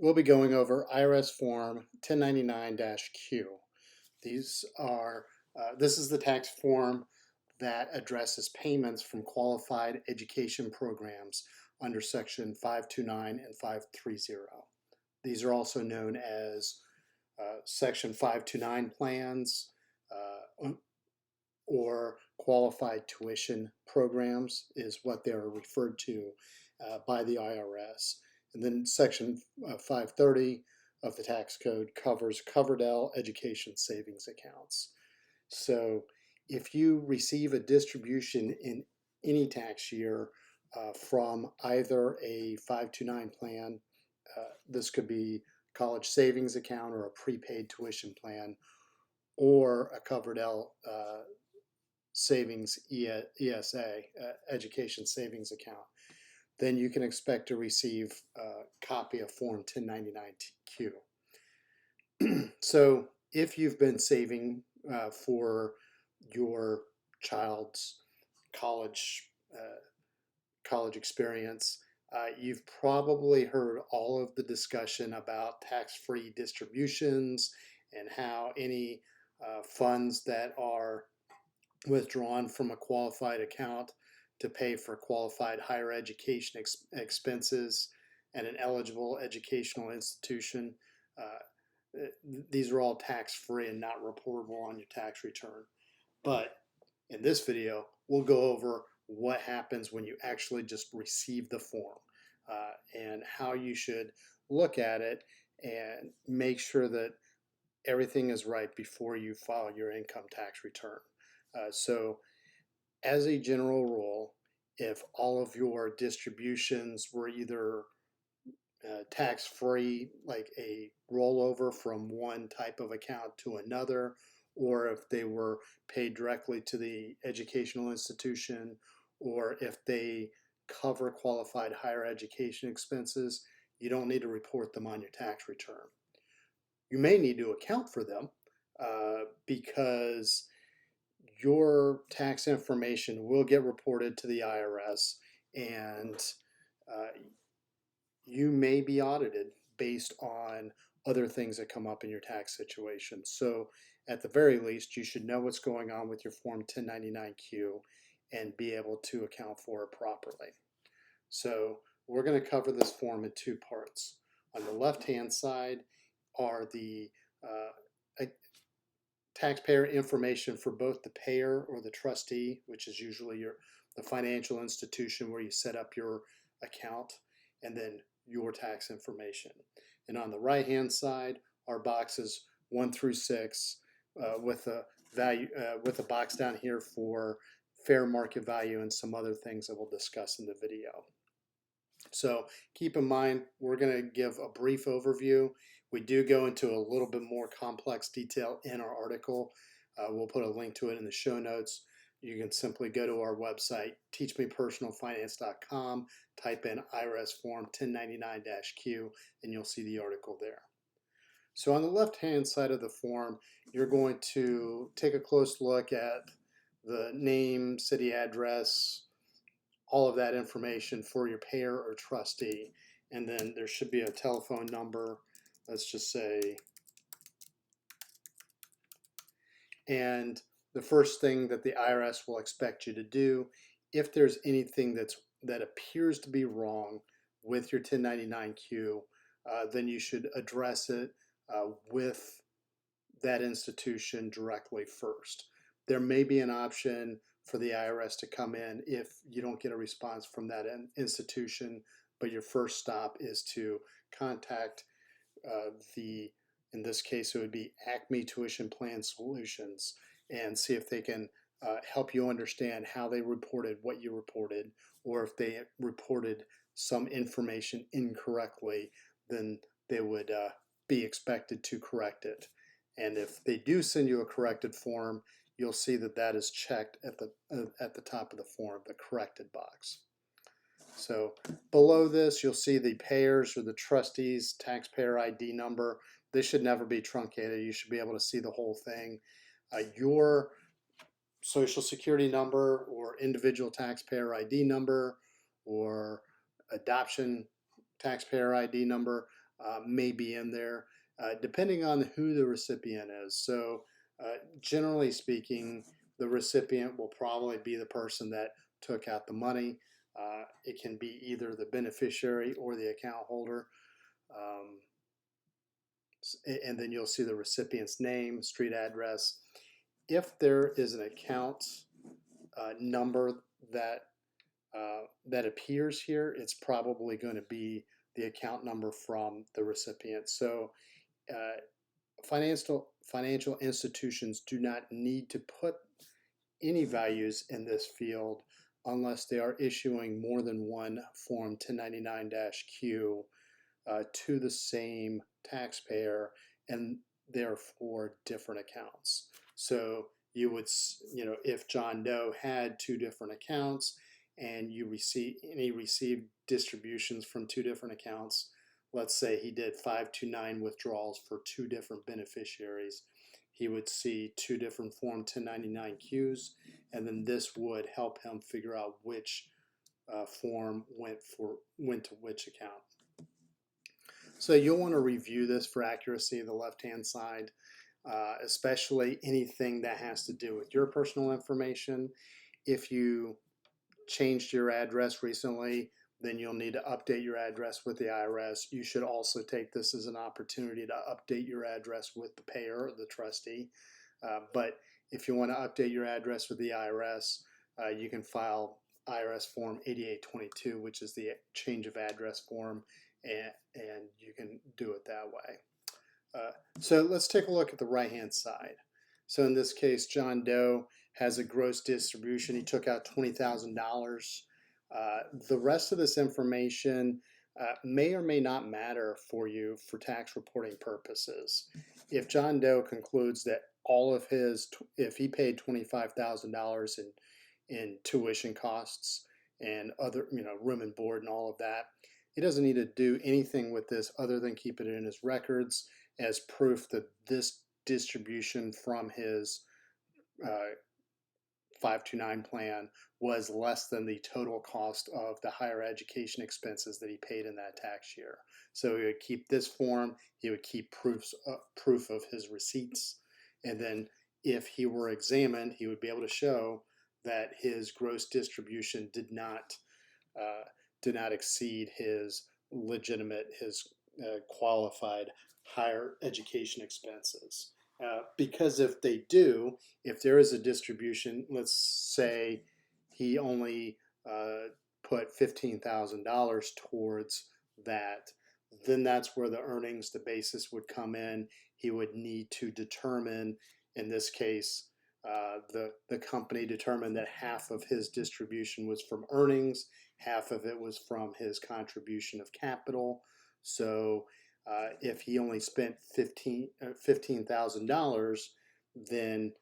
We'll be going over IRS Form 1099-Q. This is the tax form that addresses payments from qualified education programs under Section 529 and 530. These are also known as Section 529 plans or qualified tuition programs is what they're referred to by the IRS. And then Section 530 of the tax code covers Coverdell education savings accounts. So if you receive a distribution in any tax year from either a 529 plan, this could be college savings account or a prepaid tuition plan, or a Coverdell savings ESA, education savings account, then you can expect to receive a copy of Form 1099-Q. So if you've been saving for your child's college experience, you've probably heard all of the discussion about tax-free distributions and how any funds that are withdrawn from a qualified account to pay for qualified higher education expenses at an eligible educational institution. These are all tax-free and not reportable on your tax return. But in this video, we'll go over what happens when you actually just receive the form and how you should look at it and make sure that everything is right before you file your income tax return. So as a general rule, if all of your distributions were either tax-free, like a rollover from one type of account to another, or if they were paid directly to the educational institution, or if they cover qualified higher education expenses, you don't need to report them on your tax return. You may need to account for them because your tax information will get reported to the IRS, and you may be audited based on other things that come up in your tax situation. So at the very least, you should know what's going on with your Form 1099-Q and be able to account for it properly. So we're going to cover this form in two parts. On the left-hand side are the taxpayer information for both the payer or the trustee, which is usually the financial institution where you set up your account, and then your tax information. And on the right-hand side are boxes 1 through 6 with a box down here for fair market value and some other things that we'll discuss in the video. So keep in mind, we're going to give a brief overview. We do go into a little bit more complex detail in our article. We'll put a link to it in the show notes. You can simply go to our website, teachmepersonalfinance.com, type in IRS Form 1099-Q, and you'll see the article there. So on the left-hand side of the form, you're going to take a close look at the name, city address, all of that information for your payer or trustee. And then there should be a telephone number, let's just say. And the first thing that the IRS will expect you to do, if there's anything that appears to be wrong with your 1099-Q, then you should address it with that institution directly first. There may be an option for the IRS to come in if you don't get a response from that institution, but your first stop is to contact in this case, it would be Acme Tuition Plan Solutions, and see if they can help you understand how they reported what you reported, or if they reported some information incorrectly, then they would be expected to correct it. And if they do send you a corrected form, you'll see that that is checked at the top of the form, the corrected box. So below this, you'll see the payers or the trustees taxpayer ID number. This should never be truncated. You should be able to see the whole thing. Your social security number or individual taxpayer ID number or adoption taxpayer ID number, may be in there, depending on who the recipient is. So generally speaking, the recipient will probably be the person that took out the money. It can be either the beneficiary or the account holder. Um, and then you'll see the recipient's name, street address. If there is an account number that appears here, it's probably going to be the account number from the recipient. So uh, financial institutions do not need to put any values in this field unless they are issuing more than one Form 1099-Q to the same taxpayer, and therefore different accounts. So you would, if John Doe had two different accounts and he received distributions from two different accounts, let's say he did 529 withdrawals for two different beneficiaries, he would see two different Form 1099-Qs, and then this would help him figure out which form went to which account. So you'll want to review this for accuracy, the left-hand side, especially anything that has to do with your personal information. If you changed your address recently, then you'll need to update your address with the IRS. You should also take this as an opportunity to update your address with the payer or the trustee. But if you want to update your address with the IRS, you can file IRS Form 8822, which is the change of address form, and you can do it that way. So let's take a look at the right-hand side. So in this case, John Doe has a gross distribution. He took out $20,000. The rest of this information may or may not matter for you for tax reporting purposes. If John Doe concludes that if he paid $25,000 in tuition costs and other, room and board and all of that, he doesn't need to do anything with this other than keep it in his records as proof that this distribution from his 529 plan was less than the total cost of the higher education expenses that he paid in that tax year. So he would keep this form, he would keep proof of his receipts, and then if he were examined, he would be able to show that his gross distribution did not exceed his qualified higher education expenses. Because if they do, if there is a distribution, let's say he only put $15,000 towards that, then that's where the earnings, the basis would come in. He would need to determine, in this case, the company determined that half of his distribution was from earnings, half of it was from his contribution of capital. So if he only spent $15,000, then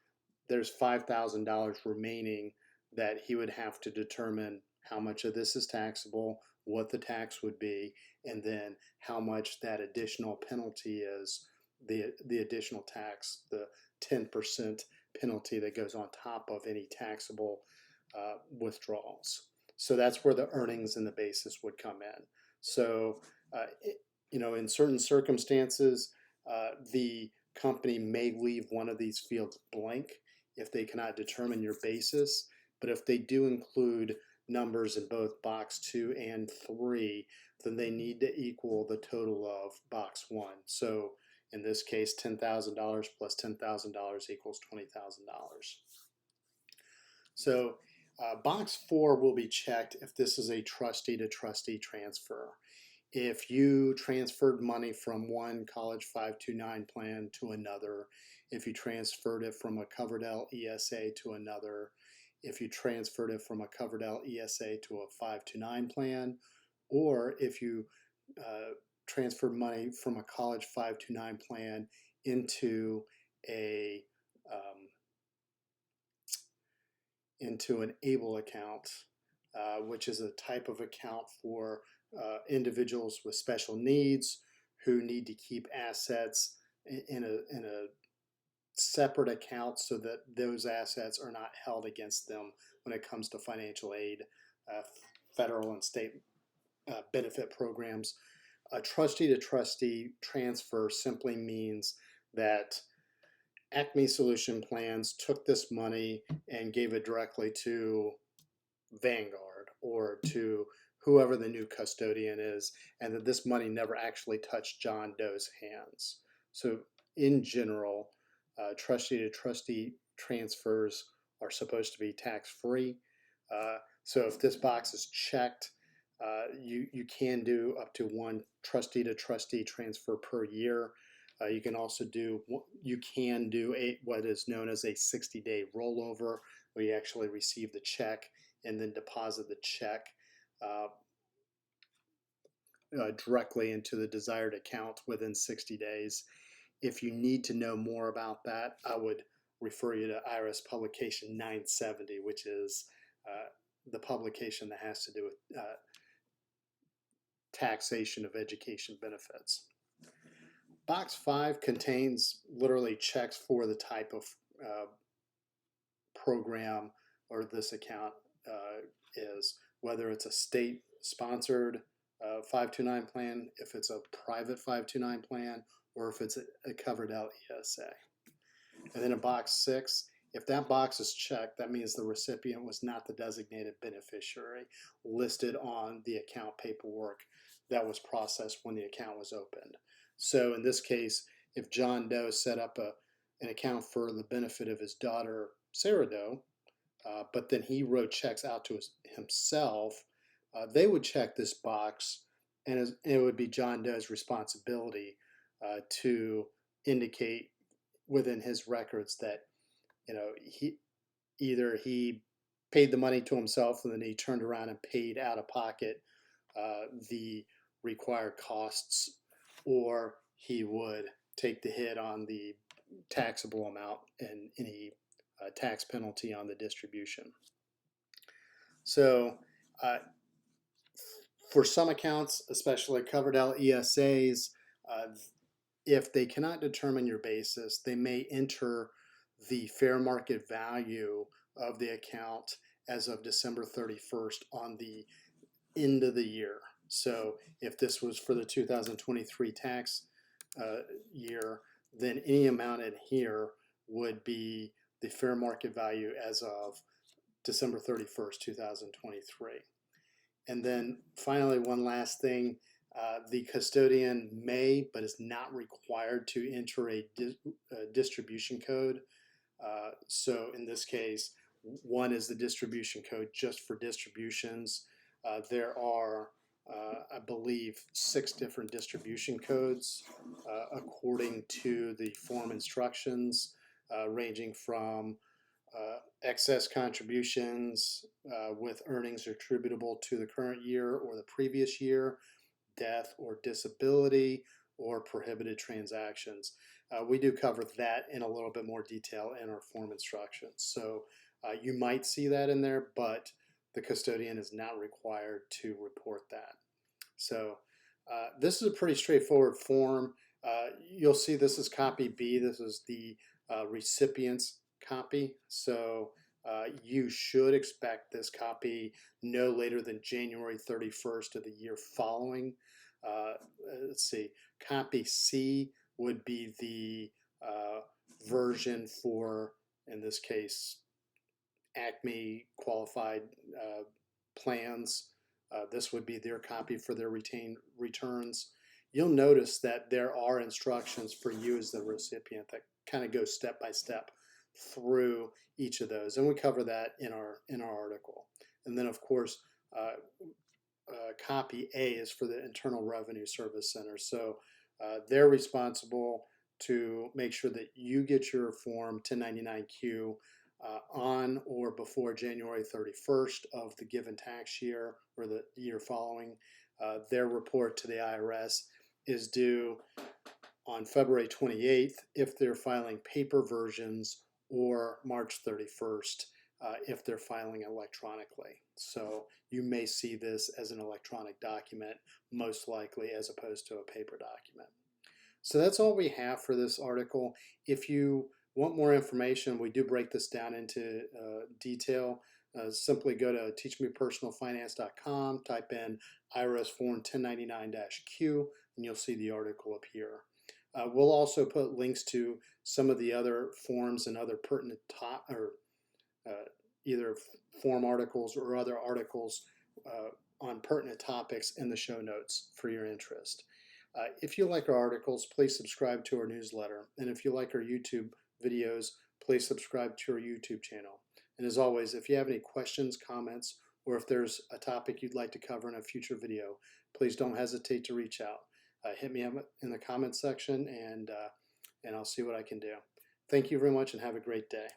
there's $5,000 remaining that he would have to determine how much of this is taxable, what the tax would be, and then how much that additional penalty is, the additional tax, the 10% penalty that goes on top of any taxable withdrawals. So that's where the earnings and the basis would come in. So, in certain circumstances, the company may leave one of these fields blank if they cannot determine your basis. But if they do include numbers in both box 2 and 3, then they need to equal the total of box 1. So in this case, $10,000 plus $10,000 equals $20,000. So box 4 will be checked if this is a trustee to trustee transfer. If you transferred money from one College 529 plan to another, if you transferred it from a Coverdell ESA to another, if you transferred it from a Coverdell ESA to a 529 plan, or if you transferred money from a College 529 plan into an ABLE account, which is a type of account for individuals with special needs who need to keep assets in a separate account so that those assets are not held against them when it comes to financial aid, federal and state benefit programs. A trustee-to-trustee transfer simply means that Acme Solution Plans took this money and gave it directly to Vanguard or to whoever the new custodian is, and that this money never actually touched John Doe's hands. So in general, trustee-to-trustee transfers are supposed to be tax-free. So if this box is checked, you can do up to one trustee-to-trustee transfer per year. You can also do what is known as a 60-day rollover, where you actually receive the check and then deposit the check directly into the desired account within 60 days. If you need to know more about that, I would refer you to IRS Publication 970, which is the publication that has to do with taxation of education benefits. Box 5 contains literally checks for the type of program or this account is, whether it's a state-sponsored 529 plan, if it's a private 529 plan, or if it's a covered out ESA. And then in box 6, if that box is checked, that means the recipient was not the designated beneficiary listed on the account paperwork that was processed when the account was opened. So in this case, if John Doe set up an account for the benefit of his daughter, Sarah Doe, but then he wrote checks out to himself, they would check this box, and it would be John Doe's responsibility to indicate within his records that he paid the money to himself and then he turned around and paid out of pocket the required costs, or he would take the hit on the taxable amount and any tax penalty on the distribution. So for some accounts, especially covered out ESAs, if they cannot determine your basis, they may enter the fair market value of the account as of December 31st on the end of the year. So if this was for the 2023 tax year, then any amount in here would be the fair market value as of December 31st, 2023. And then finally, one last thing, the custodian may, but is not required to enter a distribution code. So in this case, one is the distribution code just for distributions. There are, I believe, 6 different distribution codes according to the form instructions, ranging from excess contributions with earnings attributable to the current year or the previous year, death or disability, or prohibited transactions. We do cover that in a little bit more detail in our form instructions. So you might see that in there, but the custodian is not required to report that. So this is a pretty straightforward form. You'll see this is copy B. This is the recipient's copy. So you should expect this copy no later than January 31st of the year following. Let's see, copy C would be the version for, in this case, Acme qualified plans. This would be their copy for their retained returns. You'll notice that there are instructions for you as the recipient that kind of go step by step through each of those, and we cover that in our article. And then, of course, copy A is for the Internal Revenue Service Center. So they're responsible to make sure that you get your Form 1099-Q on or before January 31st of the given tax year or the year following. Their report to the IRS is due on February 28th if they're filing paper versions, or March 31st if they're filing electronically. So you may see this as an electronic document, most likely, as opposed to a paper document. So that's all we have for this article. If you want more information, we do break this down into detail. Simply go to teachmepersonalfinance.com, type in IRS Form 1099-Q, and you'll see the article appear. We'll also put links to some of the other forms and other pertinent either form articles or other articles on pertinent topics in the show notes for your interest. If you like our articles, please subscribe to our newsletter. And if you like our YouTube videos, please subscribe to our YouTube channel. And as always, if you have any questions, comments, or if there's a topic you'd like to cover in a future video, please don't hesitate to reach out. Hit me up in the comments section, and I'll see what I can do. Thank you very much, and have a great day.